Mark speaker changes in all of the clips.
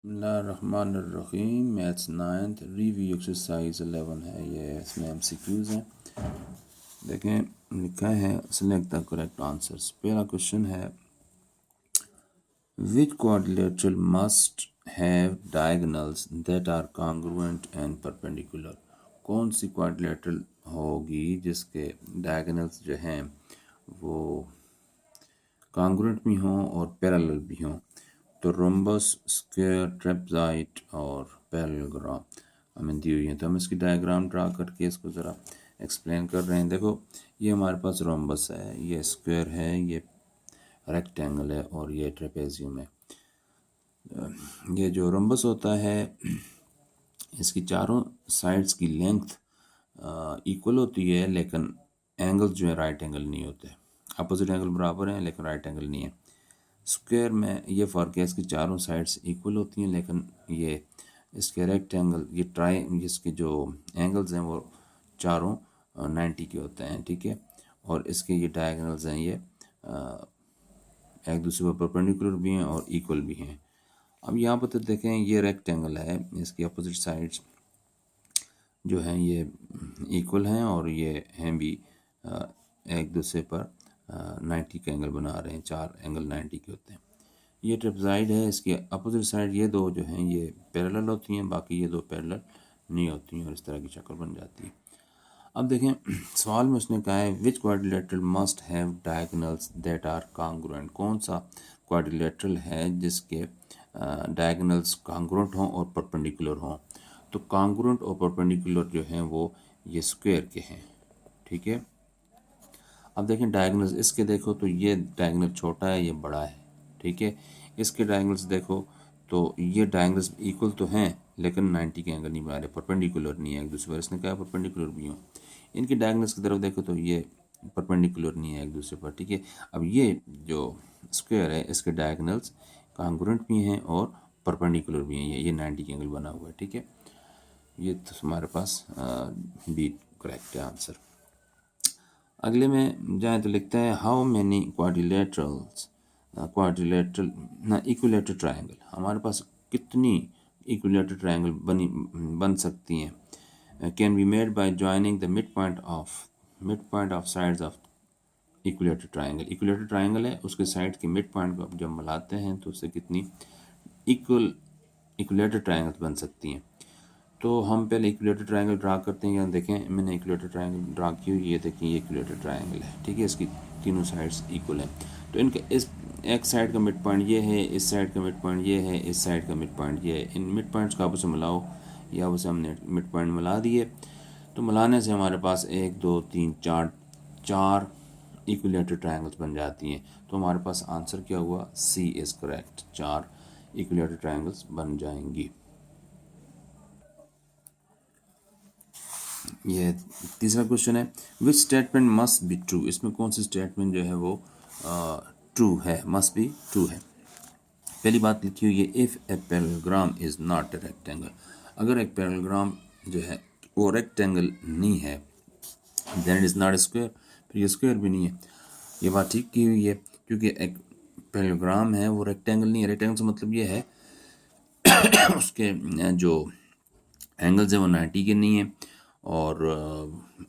Speaker 1: बिस्मिल्लाहिर्रहमानिर्रहीम। Maths 9th review exercise 11 है ये। इसमें MCQs हैं। देखें लिखा है सिलेक्ट द करेक्ट आंसर्स। पहला क्वेश्चन है which quadrilateral must have diagonals that are congruent and perpendicular. कौन सी क्वाड्रिलेटरल होगी जिसके डायगोनल्स जो हैं वो कॉन्ग्रुएंट भी हों और पैरेलल भी हों। तो रोम्बस, स्क्वायर, ट्रेपज़ॉइड और पैरेललोग्राम हमें दी हुई है। तो हम इसकी डायग्राम ड्रा करके इसको ज़रा एक्सप्लेन कर रहे हैं। देखो ये हमारे पास रोम्बस है, ये स्क्वायर है, ये रेक्टेंगल है और ये ट्रेपेजियम है। ये जो रोम्बस होता है इसकी चारों साइड्स की लेंथ इक्वल होती है, लेकिन एंगल्स जो है राइट एंगल नहीं होते। अपोजिट एंगल बराबर हैं लेकिन राइट एंगल नहीं है। स्क्वायर में ये फ़र्क है, इसकी चारों साइड्स इक्वल होती हैं, लेकिन ये इसके रेक्टेंगल ये ट्राई इसके जो एंगल्स हैं वो चारों 90 के होते हैं, ठीक है। और इसके ये डायगोनल्स हैं ये एक दूसरे पर परपेंडिकुलर भी हैं और इक्वल भी हैं। अब यहाँ पर तो देखें ये रेक्टेंगल है, इसकी अपोजिट साइड्स जो हैं ये इक्वल हैं और ये हैं भी एक दूसरे पर 90 का एंगल बना रहे हैं। चार एंगल 90 के होते हैं। ये ट्रेपज़ॉइड है, इसके अपोजिट साइड ये दो जो हैं ये पैरेलल होती हैं, बाकी ये दो पैरेलल नहीं होती हैं और इस तरह की शक्ल बन जाती है। अब देखें सवाल में उसने कहा है which quadrilateral must have diagonals that are congruent. कौन सा क्वाड्रिलेटरल है जिसके डायगोनल्स कॉन्ग्रुएंट हों और परपेंडिकुलर हों। तो कॉन्ग्रुएंट और परपेंडिकुलर जो हैं वो ये स्क्वायर के हैं, ठीक है। अब देखें डायगोनल्स इसके देखो तो ये डायगोनल छोटा है, ये बड़ा है, ठीक है। इसके डायगोनल्स देखो तो ये डायगोनल्स इक्वल तो हैं लेकिन 90 के एंगल नहीं बना रहे, परपेंडिकुलर नहीं है एक दूसरे पर। इसने कहा परपेंडिकुलर भी हो। इनके डायगोनल्स की तरफ देखो तो ये परपेंडिकुलर नहीं है एक दूसरे पर, ठीक है। अब ये जो स्क्वायर है इसके डायगोनल्स कॉन्ग्रुएंट भी हैं और परपेंडिकुलर भी हैं। ये 90 के एंगल बना हुआ है, ठीक है। ये तो हमारे पास बी करेक्ट है आंसर। अगले में जाए तो लिखता है हाउ मैनी क्वाड्रिलेटरल्स क्वाड्रिलेटरल ना इक्विलेटरल ट्रायंगल। हमारे पास कितनी इक्विलेटरल ट्रायंगल बन सकती हैं। Can be made by joining the mid point of sides of equilateral triangle. Equilateral triangle है, उसके साइड के मिड पॉइंट को जब मिलाते हैं तो उससे कितनी इक्विलेटरल ट्रायंगल बन सकती हैं। तो हम पहले इक्विलेटरल ट्रायंगल ड्रा करते हैं। यहाँ देखें मैंने इक्विलेटरल ट्रायंगल ड्रा की हुई, ये देखें ये इक्विलेटरल ट्रायंगल है, ठीक है। इसकी तीनों साइड्स इक्वल हैं। तो इनका इस एक साइड का मिड पॉइंट ये है, इस साइड का मिड पॉइंट ये है, इस साइड का मिड पॉइंट ये है। इन मिड पॉइंट्स को आपस में मिलाओ, या आपस में हमने मिड पॉइंट मिला दिए। तो मिलाने से हमारे पास 1 2 3 4 इक्विलेटरल ट्रायंगल्स बन जाती हैं। तो हमारे पास आंसर क्या हुआ, सी इज़ करेक्ट, 4 इक्विलेटरल ट्रायंगल्स बन जाएंगी। ये तीसरा क्वेश्चन है which statement must be true. इसमें कौन सी स्टेटमेंट जो है वो ट्रू है, मस्ट बी ट्रू है। पहली बात लिखी हुई है if a parallelogram is not a rectangle. अगर एक पैरेललोग्राम जो है वो रेक्टेंगल नहीं है then it is not a square, फिर ये स्क्वायर भी नहीं है। ये बात ठीक की हुई है क्योंकि एक पैरेललोग्राम है वो रेक्टेंगल नहीं है। रेक्टेंगल से मतलब ये है उसके जो एंगल्स हैं वो 90 के नहीं है और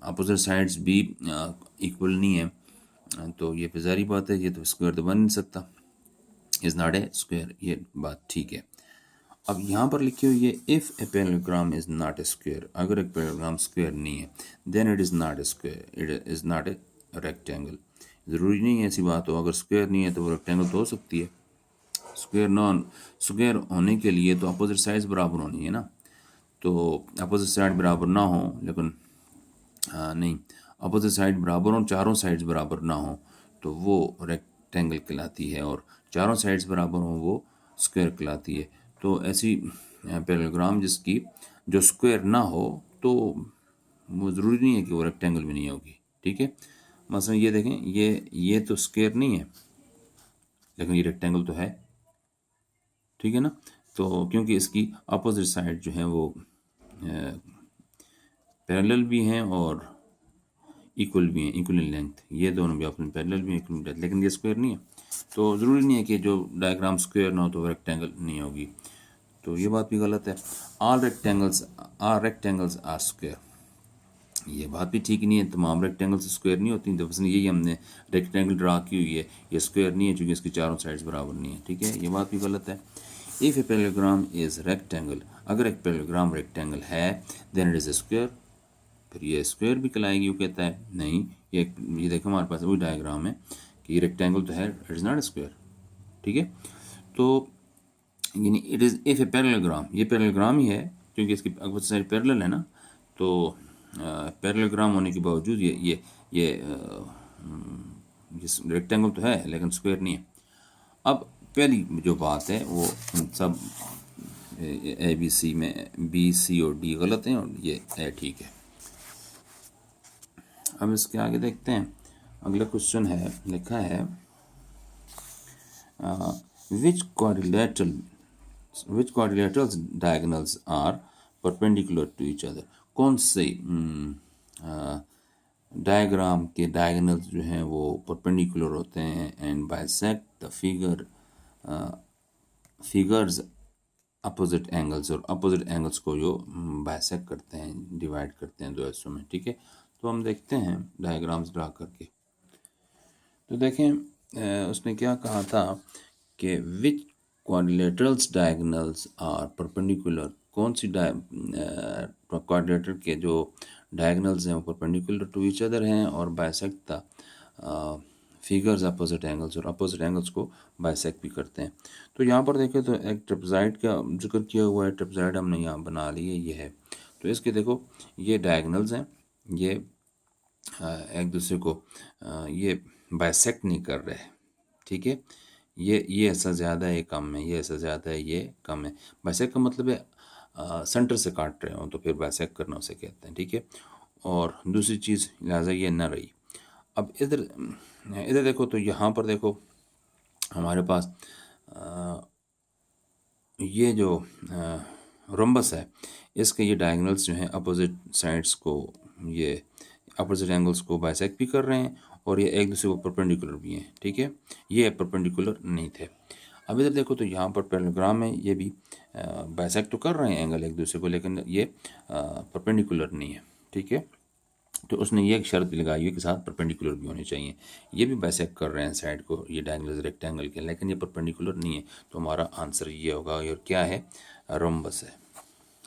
Speaker 1: अपोजिट साइड्स भी इक्वल नहीं है। तो ये ज़ाहिर बात है, ये तो स्क्वायर तो बन नहीं सकता, इज़ नॉट ए स्क्वायर, ये बात ठीक है। अब यहाँ पर लिखी हुई है if a parallelogram is not a square. अगर एक पैरेललोग्राम स्क्वायर नहीं है then it is not a square, it is not a rectangle. ज़रूरी नहीं है ऐसी बात हो, अगर स्क्वायर नहीं है तो वो रेक्टेंगल तो हो सकती है। स्क्वायर होने के लिए तो अपोजिट साइड्स बराबर होनी है ना। तो अपोजिट साइड बराबर ना हो लेकिन नहीं, अपोजिट साइड बराबर हो, चारों साइड्स बराबर ना हो तो वो रेक्टेंगल कहलाती है, और चारों साइड्स बराबर हो वो स्क्वायर कहलाती है। तो ऐसी पैरेललोग्राम जिसकी जो स्क्वायर ना हो तो वो ज़रूरी नहीं है कि वो रेक्टेंगल भी नहीं होगी, ठीक है। मसलन ये देखें ये तो स्क्वायर नहीं है लेकिन ये रेक्टेंगल तो है, ठीक है ना। तो क्योंकि इसकी अपोजिट साइड जो है वो पैरेलल भी हैं और इक्वल भी हैं, इक्वल इन लेंथ। ये दोनों भी अपने पैरेलल भी हैं, इक्वल इन लेंथ, लेकिन ये स्क्वायर नहीं है। तो ज़रूरी नहीं है कि जो डायग्राम स्क्वायर ना हो तो रेक्टेंगल नहीं होगी। तो ये बात भी गलत है। ऑल रेक्टेंगल्स आर स्क्वायर, ये बात भी ठीक नहीं है, तमाम रेक्टेंगल्स स्क्वायर नहीं होती। तो बस यही हमने रेक्टेंगल ड्रा की हुई है, ये स्क्वायर नहीं है क्योंकि इसकी चारों साइड्स बराबर नहीं है, ठीक है, ये बात भी गलत है। If a parallelogram is rectangle, अगर एक पैरेललोग्राम रेक्टेंगल है then it is a square, फिर ये स्क्वायर भी कहलाएगी। वो कहता है नहीं, ये देखो हमारे पास वही डायग्राम है कि रेक्टेंगल तो है, it is not a square, ठीक है। तो यानी it is if a parallelogram, ये पैरेललोग्राम ही है क्योंकि इसकी अपोजिट साइड पैरेलल है ना, तो पैरेललोग्राम होने के बावजूद ये रेक्टेंगल तो है लेकिन स्क्वायर नहीं है। अब पहली जो बात है वो सब ए बी सी में बी सी और डी गलत हैं और ये ए ठीक है। अब इसके आगे देखते हैं, अगला क्वेश्चन है, लिखा है विच quadrilaterals diagonals are perpendicular to each other, कौन से डायग्राम के डायगोनल्स जो हैं वो परपेंडिकुलर होते हैं and bisect the figures opposite angles, और अपोजिट एंगल्स को जो बाइसेक्ट करते हैं, डिवाइड करते हैं दो हिस्सों में, ठीक है। तो हम देखते हैं डायग्राम्स ड्रा करके। तो देखें उसने क्या कहा था कि विच क्वाड्रिलेटरल्स डायगोनल्स आर परपेंडिकुलर, कौन सी क्वाड्रिलेटर के जो डायगोनल्स हैं वो परपेंडिकुलर टू ईच अदर हैं और bisect the figures opposite angles, और अपोजिट एंगल्स को बाइसेक्ट भी करते हैं। तो यहाँ पर देखें तो एक ट्रेपेज़ॉइड का जिक्र किया हुआ है, ट्रेपेज़ॉइड हमने यहाँ बना ली है, ये है। तो इसके देखो ये डायगोनल्स हैं, ये एक दूसरे को ये बाइसेक्ट नहीं कर रहे, ठीक है। ये ऐसा ज़्यादा है, ये कम है, ये ऐसा ज़्यादा है, ये कम है। बाइसेक्ट का मतलब है सेंटर से काट रहे हो तो फिर बाइसेक्ट करना उसे कहते हैं, ठीक है। और दूसरी चीज़ लिहाजा ये ना रही। अब इधर देखो तो यहाँ पर देखो हमारे पास ये जो रोम्बस है इसके ये डायगोनल्स जो हैं अपोजिट साइड्स को, ये अपोजिट एंगल्स को बाइसेक्ट भी कर रहे हैं और ये एक दूसरे को परपेंडिकुलर भी हैं, ठीक है। ये परपेंडिकुलर नहीं थे। अब इधर देखो तो यहाँ पर पैरेललोग्राम है, ये भी बाइसेक्ट तो कर रहे हैं एंगल एक दूसरे को, लेकिन ये परपेंडिकुलर नहीं है, ठीक है। तो उसने ये एक शर्त भी लगाई है कि साथ परपेंडिकुलर भी होने चाहिए। ये भी बाइसेक्ट कर रहे हैं साइड को, ये डायगोनल रेक्टेंगल के, लेकिन ये परपेंडिकुलर नहीं है। तो हमारा आंसर ये होगा, और क्या है, रोम्बस है,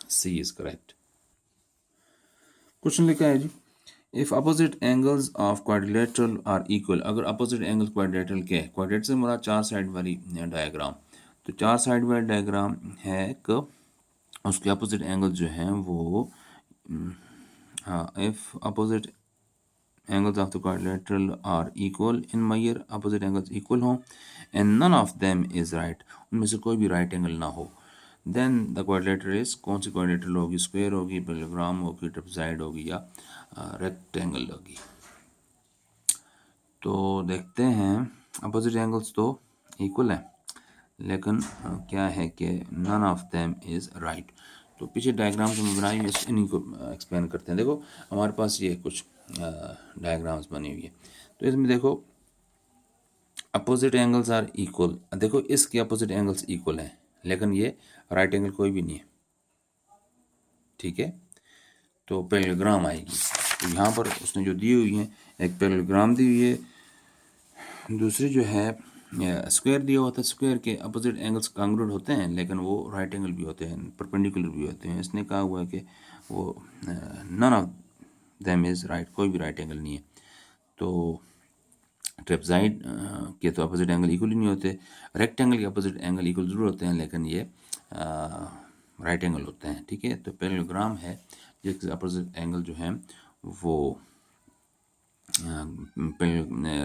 Speaker 1: सी इज करेक्ट। क्वेश्चन लिखा है जी, if opposite angles of quadrilateral are equal, अगर अपोजिट एंगल क्वाड्रिलेटरल के, क्वाड्रिलेटरल से मुराद चार साइड वाली डायग्राम, तो चार साइड वाली डायग्राम है कि उसके अपोजिट एंगल जो हैं वो हाँ, if opposite angles of the quadrilateral are equal in Meyer, opposite angles equal हों and none of them is right, उनमें से कोई भी right angle ना हो, then the quadrilateral is, कौन सी quadrilateral होगी, square होगी, parallelogram होगी, trapezoid होगी या rectangle होगी। तो देखते हैं opposite angles तो equal है लेकिन क्या है कि none of them is right। तो पीछे डायग्राम जो मैं बनाई इन्हीं को एक्सप्लेन करते हैं। देखो हमारे पास ये कुछ डायग्राम्स बनी हुई है, तो इसमें देखो अपोजिट एंगल्स आर इक्वल, देखो इसके अपोजिट एंगल्स इक्वल हैं लेकिन ये राइट एंगल कोई भी नहीं है, ठीक है। तो पैरेललोग्राम आएगी। तो यहाँ पर उसने जो दी हुई है, एक पैरेललोग्राम दी हुई है, दूसरी जो है स्क्वायर दिया हुआ था, स्क्वायर के अपोजिट एंगल्स कांग्रुएंट होते हैं लेकिन वो राइट एंगल भी होते हैं, परपेंडिकुलर भी होते हैं। इसने कहा हुआ है कि वो none of them is right, कोई भी राइट एंगल नहीं है। तो ट्रेपेज़ॉइड के तो अपोजिट एंगल इक्वल ही नहीं होते, रेक्टेंगल के अपोजिट एंगल इक्वल ज़रूर होते हैं लेकिन ये राइट एंगल होते हैं, ठीक है। तो पैरेललोग्राम है जिसके अपोजिट एंगल जो हैं वो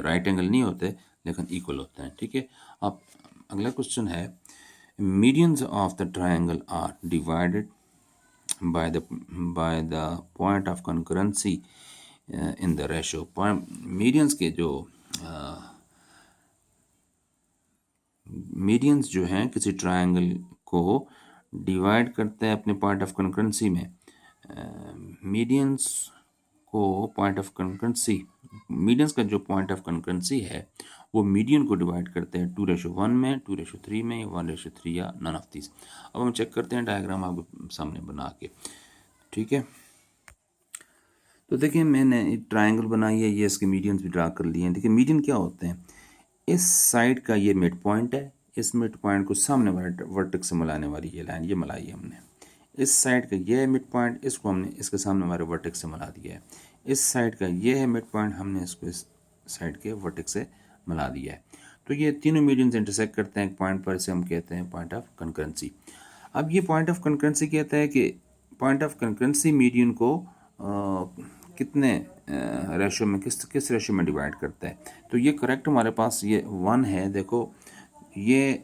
Speaker 1: राइट एंगल नहीं होते लेकिन इक्वल होते हैं, ठीक है। अब अगला क्वेश्चन है, medians of the triangle are divided by the point of concurrency in the ratio. Point medians के जो मीडियंस जो हैं किसी ट्रायंगल को डिवाइड करते हैं अपने पॉइंट ऑफ कंकरेंसी में। मीडियंस को पॉइंट ऑफ कंकरेंसी, मीडियंस का जो पॉइंट ऑफ कंकरेंसी है वो मीडियन को डिवाइड करते हैं 2:1 में, 2:3 में, 1:3 या नन ऑफ दीज। अब हम चेक करते हैं डायग्राम आपके सामने बना के, ठीक है। तो देखिए मैंने एक ट्रायंगल बनाई है, ये इसके मीडियंस भी ड्रा कर लिए हैं। देखिए मीडियन क्या होते हैं, इस साइड का ये मिड पॉइंट है, इस मिड पॉइंट को सामने वाले वर्टेक्स से मिलाने वाली ये लाइन ये मिलाई है हमने। इस साइड का ये है मिड पॉइंट, इसको हमने इसके सामने वाले वर्टेक्स से मिला दिया है। इस साइड का ये है मिड पॉइंट, हमने इसको इस साइड के वर्टेक्स से मिला दिया है। तो ये तीनों मीडियंस इंटरसेक्ट करते हैं एक पॉइंट पर, इसे हम कहते हैं पॉइंट ऑफ कंकरेंसी। अब ये पॉइंट ऑफ कंकरेंसी कहता है कि पॉइंट ऑफ कंकरेंसी मीडियन को कितने रेशो में, किस रेशो में डिवाइड करता है। तो ये करेक्ट हमारे पास ये 1 है। देखो ये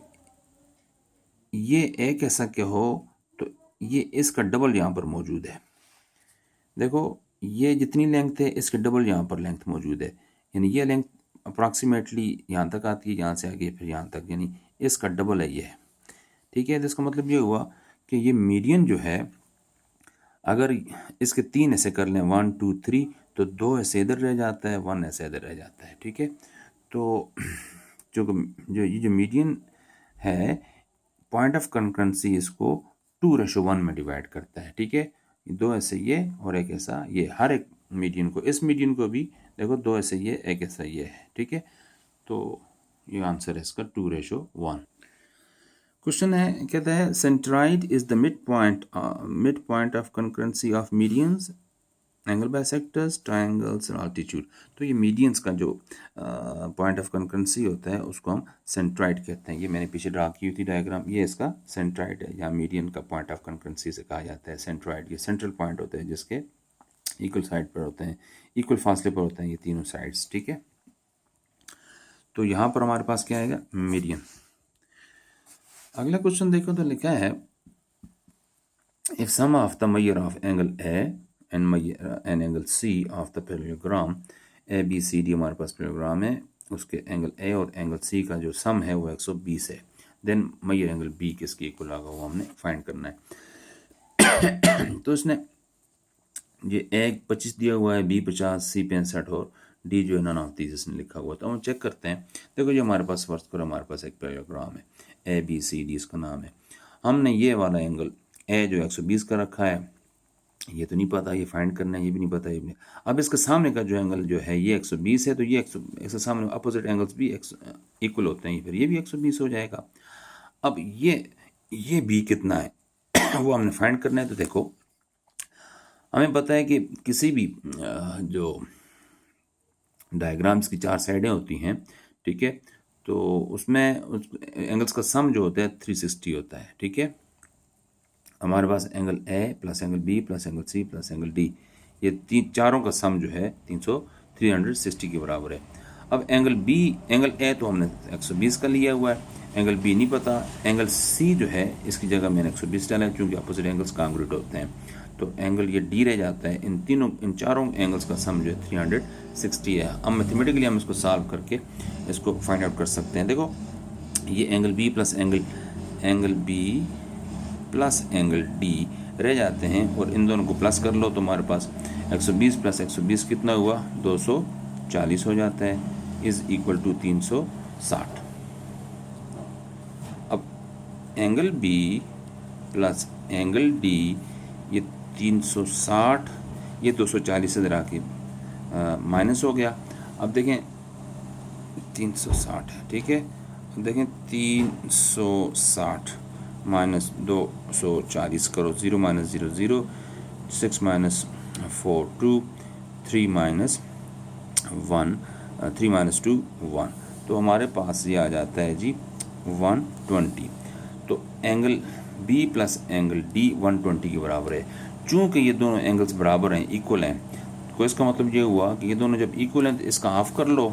Speaker 1: एक ऐसा क्या हो तो ये इसका डबल यहाँ पर मौजूद है। देखो ये जितनी लेंथ है इसके डबल यहाँ पर लेंथ मौजूद है, यानी ये लेंथ अप्रॉक्सीमेटली यहाँ तक आती है, यहाँ से आगे फिर यहाँ तक, यानी इसका डबल है ये, ठीक है। तो इसका मतलब ये हुआ कि ये मीडियन जो है, अगर इसके 3 ऐसे कर लें 1 2 3, तो 2 ऐसे इधर रह जाता है, 1 ऐसे इधर रह जाता है, ठीक है। तो ये जो मीडियन है, पॉइंट ऑफ कंकरेंसी इसको 2:1 में डिवाइड करता है, ठीक है। 2 ऐसे ये और एक ऐसा ये, हर एक मीडियन को, इस मीडियन को भी देखो 2 ऐसे ये, एक ऐसा ये है, ठीक है। तो ये आंसर है इसका 2:1। क्वेश्चन है, कहता है centroid is the mid point of concurrency of medians, angle bisectors, triangles और अल्टीट्यूड। तो ये मीडियंस का जो पॉइंट ऑफ कंकरेंसी होता है उसको हम सेंट्राइड कहते हैं। ये मैंने पीछे ड्रा की हुई थी डायग्राम, ये इसका सेंट्राइड है, या मीडियन का पॉइंट ऑफ कंकरेंसी से कहा जाता है सेंट्राइड। ये सेंट्रल पॉइंट होते हैं जिसके इक्वल साइड पर होते हैं, इक्वल फासले पर होते हैं ये तीनों साइड्स, ठीक है। तो यहाँ पर हमारे पास क्या आएगा, मीडियन। अगला क्वेश्चन देखो तो लिखा है if sum of the measure of angle A and angle C of the parallelogram A B C D, हमारे पास पैरेललोग्राम है, उसके एंगल ए और एंगल सी का जो सम है वो 120 है, देन मेजर एंगल बी किसके इक्वल आएगा वो हमने फाइंड करना है। तो इसने ये ए 25 दिया हुआ है, बी 50, सी 65 और डी जो है नन ऑफ दीज इसने लिखा हुआ। तो हम चेक करते हैं। देखो जो हमारे पास फर्स्ट करो, हमारे पास एक पैरेललोग्राम है, ए बी सी डी इसका नाम है। हमने ये वाला एंगल ए जो 120 का रखा है, ये तो नहीं पता, ये फाइंड करना है, ये भी नहीं पता, ये भी नहीं। अब इसके सामने का जो एंगल जो है ये 120 है, तो ये इसके सामने अपोजिट एंगल्स भी इक्वल होते हैं, फिर ये भी 120 हो जाएगा। अब ये बी कितना है वो हमने फाइंड करना है। तो देखो हमें पता है कि किसी भी जो डायग्राम्स की 4 साइडें होती हैं, ठीक है, तो उसमें एंगल्स का सम जो होता है 360 होता है, ठीक है। हमारे पास angle A plus angle B plus angle C plus angle D, ये चारों का सम जो है 360 के बराबर है। अब एंगल ए तो हमने 120 का लिया हुआ है, एंगल बी नहीं पता, एंगल सी जो है इसकी जगह मैंने 120 डाला है क्योंकि अपोजिट एंगल्स कांग्रुएंट होते हैं। तो एंगल ये डी रह जाता है। इन चारों एंगल्स का सम जो है 360 है। अब मैथमेटिकली हम इसको सॉल्व करके इसको फाइंड आउट कर सकते हैं। देखो ये angle B plus angle B plus angle D रह जाते हैं, और इन दोनों को प्लस कर लो तो हमारे पास 120 प्लस 120 कितना हुआ, 240 हो जाता है, इज इक्वल टू 360। अब angle B plus angle D, ये 360, ये 240 से जरा के माइनस हो गया। अब देखें 360 है, ठीक है। अब देखें 360 माइनस 240 करो, 0 माइनस 0 0, 6 माइनस 4 2, 3 माइनस 1 3 माइनस 2 1, तो हमारे पास ये आ जाता है जी 120। तो angle B plus angle D 120 के बराबर है। चूँकि ये दोनों एंगल्स बराबर हैं, इक्वल हैं, तो इसका मतलब ये हुआ कि ये दोनों जब इक्वल हैं तो इसका हाफ कर लो।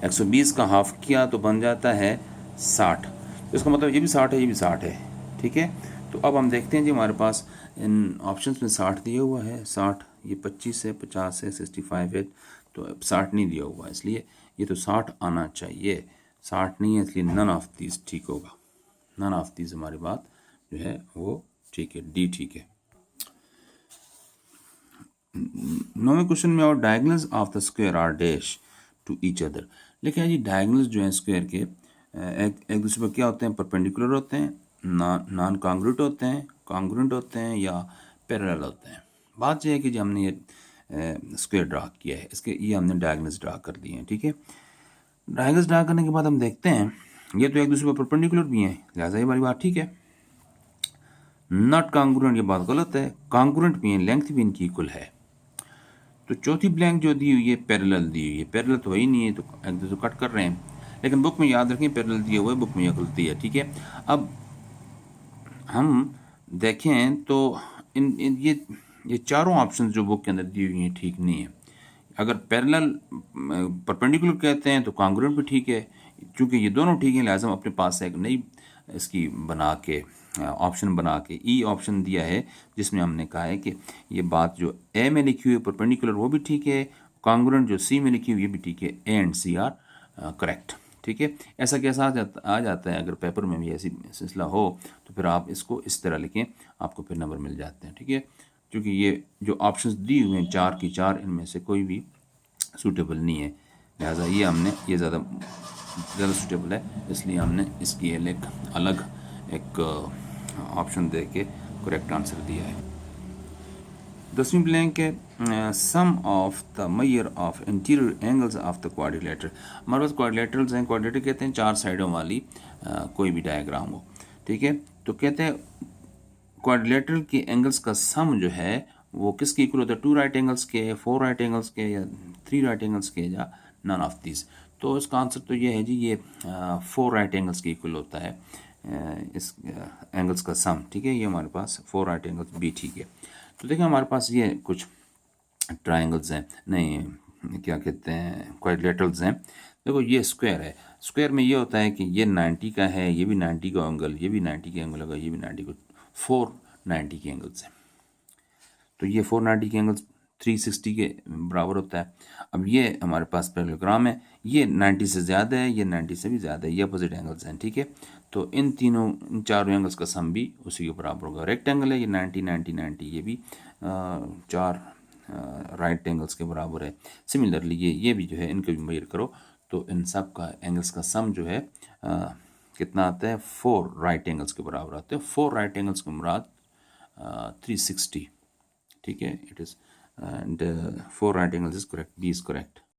Speaker 1: 120 का हाफ किया तो बन जाता है 60, तो इसका मतलब ये भी 60 है, ये भी 60 है, ठीक है। तो अब हम देखते हैं जी हमारे पास इन ऑप्शंस में 60 दिया हुआ है, 60, ये 25 है, 50 है, 65 है, तो 60 नहीं दिया हुआ, इसलिए ये तो 60 आना चाहिए, 60 नहीं है, इसलिए नन ऑफ दीज ठीक होगा। नन ऑफ दीज हमारी बात जो है वो ठीक है, डी ठीक है। 9वें क्वेश्चन में, और diagonals of the square are dash to each other. लेकिन जी डायगोनल्स जो हैं स्क्वायर के एक दूसरे पर क्या होते हैं, परपेंडिकुलर होते हैं, नॉन कॉन्ग्रुएंट होते हैं, कॉन्ग्रुएंट होते हैं या पैरेलल होते हैं। बात यह है कि जो हमने ये स्क्वायर ड्रा किया है, इसके ये हमने डायगोनल्स ड्रा कर दिए हैं। ठीक है, डायगोनल्स ड्रा करने के बाद हम देखते हैं ये तो एक दूसरे पर परपेंडिकुलर भी हैं, लिहाजा ये वाली बात ठीक है। नॉट कॉन्ग्रुएंट, ये बात गलत है, कॉन्ग्रुएंट भी हैं, लेंथ भी इनकी इक्वल है। तो चौथी ब्लैंक जो दी हुई है पैरेलल दी हुई है, पैरेलल तो वही नहीं है, तो एक दूसरे कट कर रहे हैं, लेकिन बुक में याद रखें पैरेलल दिया हुआ है, बुक में यह गलती है। ठीक है, अब हम देखें तो इन ये चारों ऑप्शन जो बुक के अंदर दी हुई हैं ठीक नहीं है। अगर पैरेलल परपेंडिकुलर कहते हैं तो कॉन्ग्रुएंट भी ठीक है, क्योंकि ये दोनों ठीक हैं, लिहाजा हम अपने पास एक नई इसकी बना के ऑप्शन बना के ई ऑप्शन दिया है, जिसमें हमने कहा है कि ये बात जो ए में लिखी हुई है परपेंडिकुलर वो भी ठीक है, कॉन्ग्रुएंट जो सी में लिखी हुई है भी ठीक है, A and C are correct. ठीक है, ऐसा कैसा आ जाता है, अगर पेपर में भी ऐसी सिलसिला हो तो फिर आप इसको इस तरह लिखें, आपको फिर नंबर मिल जाते हैं। ठीक है, क्योंकि ये जो ऑप्शंस दी हुए हैं चार की चार, इनमें से कोई भी सूटेबल नहीं है, लिहाजा ये हमने ये ज़्यादा सूटेबल है, इसलिए हमने इसकी एक अलग एक ऑप्शन दे के करेक्ट आंसर दिया है। 10वीं ब्लैंक है sum of the measure of interior angles of the quadrilateral. हमारे पास क्वाड्रिलेटरल्स हैं, क्वाड्रिलेटर कहते हैं चार साइडों वाली कोई भी डायग्राम हो। ठीक है, तो कहते हैं क्वाड्रिलेटरल के एंगल्स का सम जो है वो किसके इक्वल होता है, 2 राइट एंगल्स के, 4 राइट एंगल्स के, या 3 राइट एंगल्स के, या नन ऑफ दिस। तो इसका आंसर तो ये है जी, ये 4 राइट एंगल्स के इक्वल होता है इस एंगल्स का सम। ठीक है, ये हमारे पास 4 राइट एंगल्स भी ठीक है। तो देखिए हमारे पास ये कुछ ट्रायंगल्स हैं, नहीं क्या कहते हैं, क्वाड्रिलेटरल्स हैं। देखो ये स्क्वायर है, स्क्वायर में ये होता है कि ये 90 का है, ये भी 90 का एंगल, ये भी 90 का एंगल होगा, ये भी 90 का, 4 90 के एंगल्स हैं। तो ये 490 के एंगल्स 360 के बराबर होता है। अब ये हमारे पास पैरेललोग्राम है, ये 90 से ज़्यादा है, ये 90 से भी ज़्यादा है, ये अपोजिट एंगल्स हैं। ठीक है, तो इन चारों एंगल्स का सम भी उसी के बराबर होगा। रेक्टेंगल है, ये 90 90 90, ये भी चार राइट एंगल्स के बराबर है। सिमिलरली ये भी जो है, इनको भी मेजर करो तो इन सब का एंगल्स का सम जो है कितना आता है, 4 राइट एंगल्स के बराबर आते हैं। 4 राइट एंगल्स के मुराद 360। ठीक है, it is and 4 right angles is correct, B is correct.